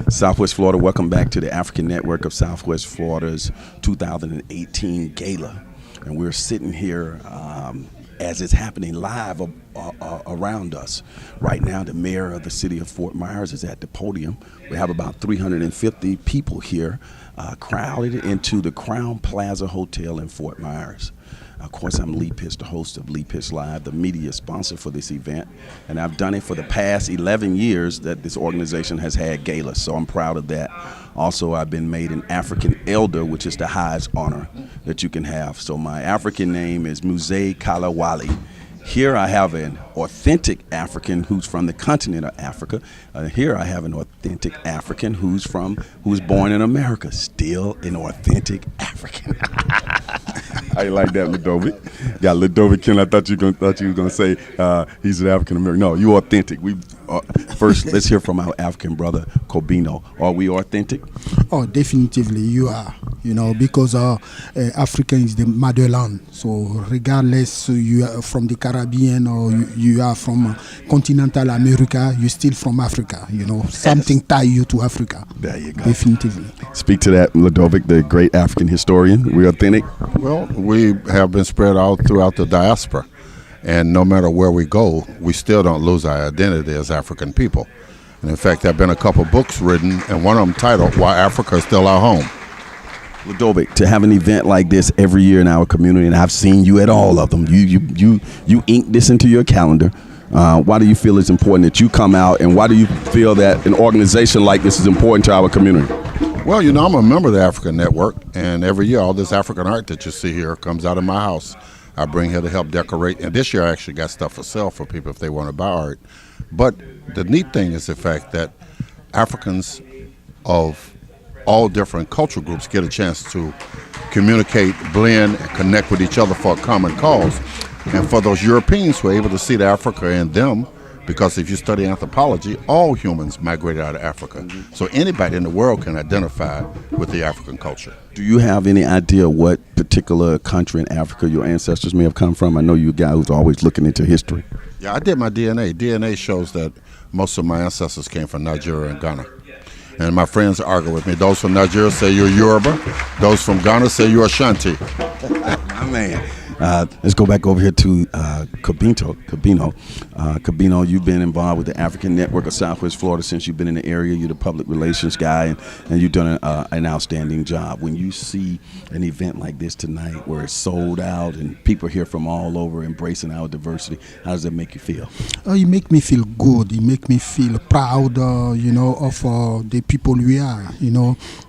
Southwest Florida, welcome back to the African Network of Southwest Florida's 2018 Gala. And we're sitting here as it's happening live around us. Right now, the mayor of the city of Fort Myers is at the podium. We have about 350 people here crowded into the Crown Plaza Hotel in Fort Myers. Of course, I'm Lee Pitts, the host of Lee Pitts Live, the media sponsor for this event, and I've done it for the past 11 years that this organization has had galas, so I'm proud of that. Also, I've been made an African elder, which is the highest honor that you can have. So my African name is Muze Kalawali. Here I have an authentic African who's from the continent of Africa. Here I have an authentic African who's born in America. Still an authentic African. How you like that, Lodovic? Got Lodovic in. I thought you were gonna say he's an African American. No, you authentic. First, let's hear from our African brother Kobeno. Are we authentic? Oh, definitively you are. Because Africa is the motherland. So regardless you are from the Caribbean or you are from continental America, you're still from Africa. Something tie you to Africa. There you go. Definitively. Speak to that, Lodovic, the great African historian. We authentic? Well, we have been spread out throughout the diaspora. And no matter where we go, we still don't lose our identity as African people. And in fact, there have been a couple books written, and one of them titled, Why Africa is Still Our Home. Lodovic, to have an event like this every year in our community, and I've seen you at all of them, you ink this into your calendar. Why do you feel it's important that you come out, and why do you feel that an organization like this is important to our community? Well, I'm a member of the African Network, and every year all this African art that you see here comes out of my house. I bring here to help decorate, and this year I actually got stuff for sale for people if they want to buy art. But the neat thing is the fact that Africans of all different cultural groups get a chance to communicate, blend, and connect with each other for a common cause. And for those Europeans who are able to see the Africa in them, because if you study anthropology, all humans migrated out of Africa. So anybody in the world can identify with the African culture. Do you have any idea what particular country in Africa your ancestors may have come from? I know you're a guy who's always looking into history. Yeah, I did my DNA. DNA shows that most of my ancestors came from Nigeria and Ghana. And my friends argue with me. Those from Nigeria say you're Yoruba. Those from Ghana say you're Ashanti. My man. Let's go back over here to Kobeno. Kobeno, you've been involved with the African Network of Southwest Florida since you've been in the area. You're the public relations guy, and you've done an outstanding job. When you see an event like this tonight where it's sold out and people here from all over embracing our diversity, how does that make you feel? It make me feel good. It make me feel proud, of the people we are.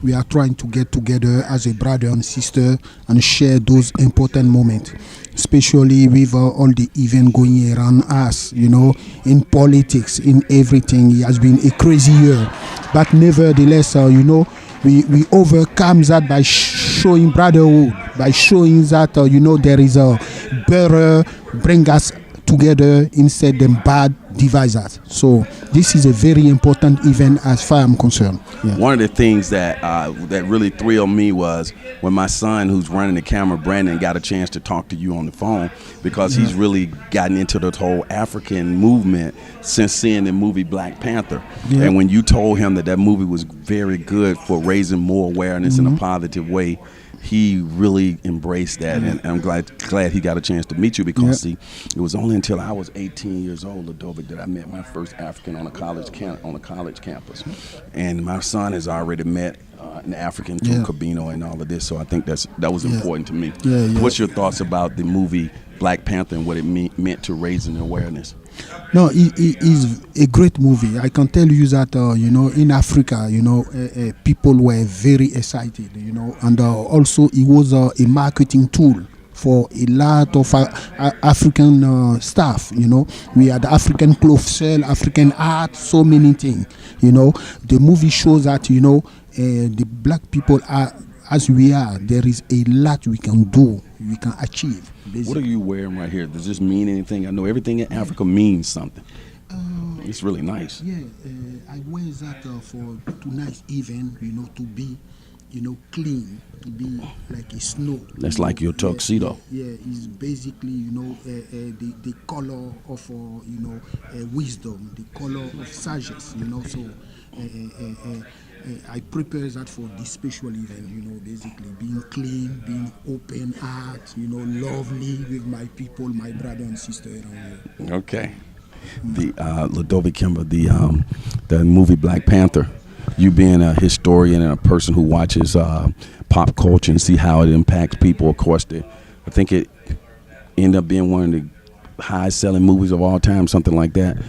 We are trying to get together as a brother and sister and share those important moments. Especially with all the event going around us, in politics, in everything. It has been a crazy year. But nevertheless, we overcome that by showing brotherhood, by showing that, there is a better bring us together instead than bad divide us. So this is a very important event as far as I'm concerned. Yeah. One of the things that really thrilled me was when my son, who's running the camera, Brandon, got a chance to talk to you on the phone, because he's really gotten into the whole African movement since seeing the movie Black Panther. Yeah. And when you told him that movie was very good for raising more awareness in a positive way, he really embraced that, and I'm glad he got a chance to meet you, because see, it was only until I was 18 years old, Lodovic, that I met my first African on a college campus, and my son has already met an African through Kobeno and all of this, so I think that was important to me. What's your thoughts about the movie Black Panther and what it meant to raising awareness? No, it is a great movie. I can tell you that, in Africa, people were very excited, and also it was a marketing tool for a lot of African staff. We had African clothes sale, African art, so many things. The movie shows that, the black people are, as we are, there is a lot we can do, we can achieve. Basically. What are you wearing right here? Does this mean anything? I know everything in Africa means something. It's really nice. Yeah, I wear that for tonight's event, to be, clean, to be like a snow. That's like your tuxedo. Yeah, it's basically, the color of, wisdom, the color of sagesse, so I prepare that for this special event, basically being clean, being open heart, lovely with my people, my brother and sister around here. Okay. The Lodovic Kimber, the movie Black Panther. You being a historian and a person who watches pop culture and see how it impacts people, of course, I think it ended up being one of the highest-selling movies of all time, something like that.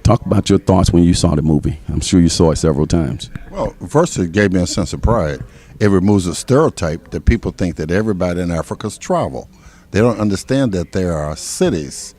Talk about your thoughts when you saw the movie. I'm sure you saw it several times. Well, first, it gave me a sense of pride. It removes a stereotype that people think that everybody in Africa's travel. They don't understand that there are cities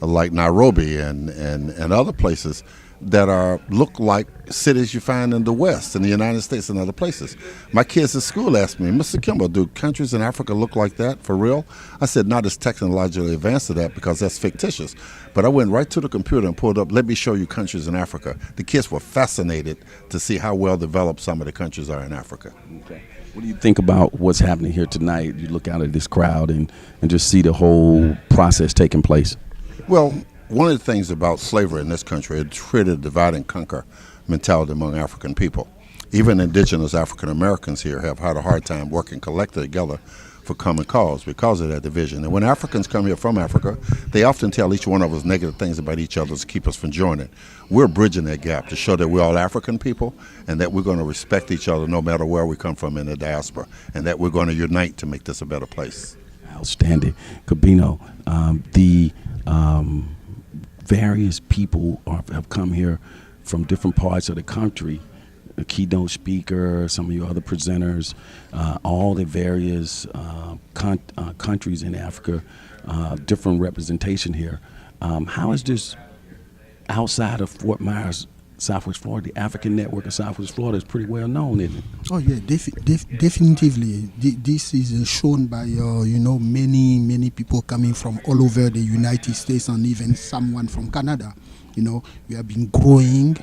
like Nairobi and other places that look like cities you find in the West, in the United States and other places. My kids at school asked me, Mr. Kimball, do countries in Africa look like that for real? I said, not as technologically advanced to that because that's fictitious. But I went right to the computer and pulled up, let me show you countries in Africa. The kids were fascinated to see how well developed some of the countries are in Africa. Okay. What do you think about what's happening here tonight? You look out at this crowd and just see the whole process taking place. Well, one of the things about slavery in this country, it created a divide and conquer mentality among African people. Even indigenous African Americans here have had a hard time working collectively together for common cause because of that division. And when Africans come here from Africa, they often tell each one of us negative things about each other to keep us from joining. We're bridging that gap to show that we're all African people and that we're going to respect each other no matter where we come from in the diaspora, and that we're going to unite to make this a better place. Outstanding. Kobeno, the various people have come here from different parts of the country, the keynote speaker, some of your other presenters, all the various countries in Africa, different representation here. How is this outside of Fort Myers, Southwest Florida? The African Network of Southwest Florida is pretty well known, isn't it? Oh yeah, definitively. This is shown by many people coming from all over the United States and even someone from Canada. We have been growing.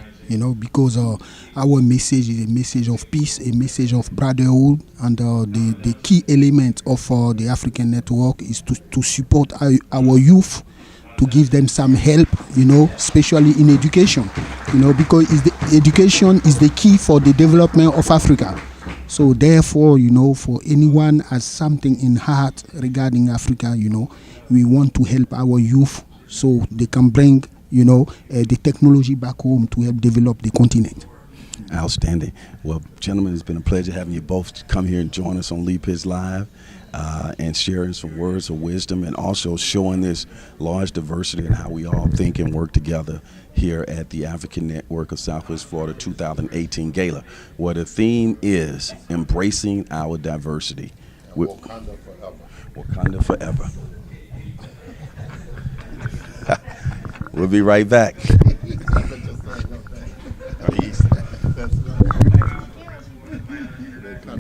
Because our message is a message of peace, a message of brotherhood, and the key element of the African Network is to support our youth, to give them some help, especially in education, because education is the key for the development of Africa. So therefore, for anyone has something in heart regarding Africa, we want to help our youth so they can bring, the technology back home to help develop the continent. Outstanding. Well, gentlemen, it's been a pleasure having you both come here and join us on Leap His Live and sharing some words of wisdom and also showing this large diversity and how we all think and work together here at the African Network of Southwest Florida 2018 Gala, where the theme is embracing our diversity. Wakanda forever. Wakanda forever. We'll be right back.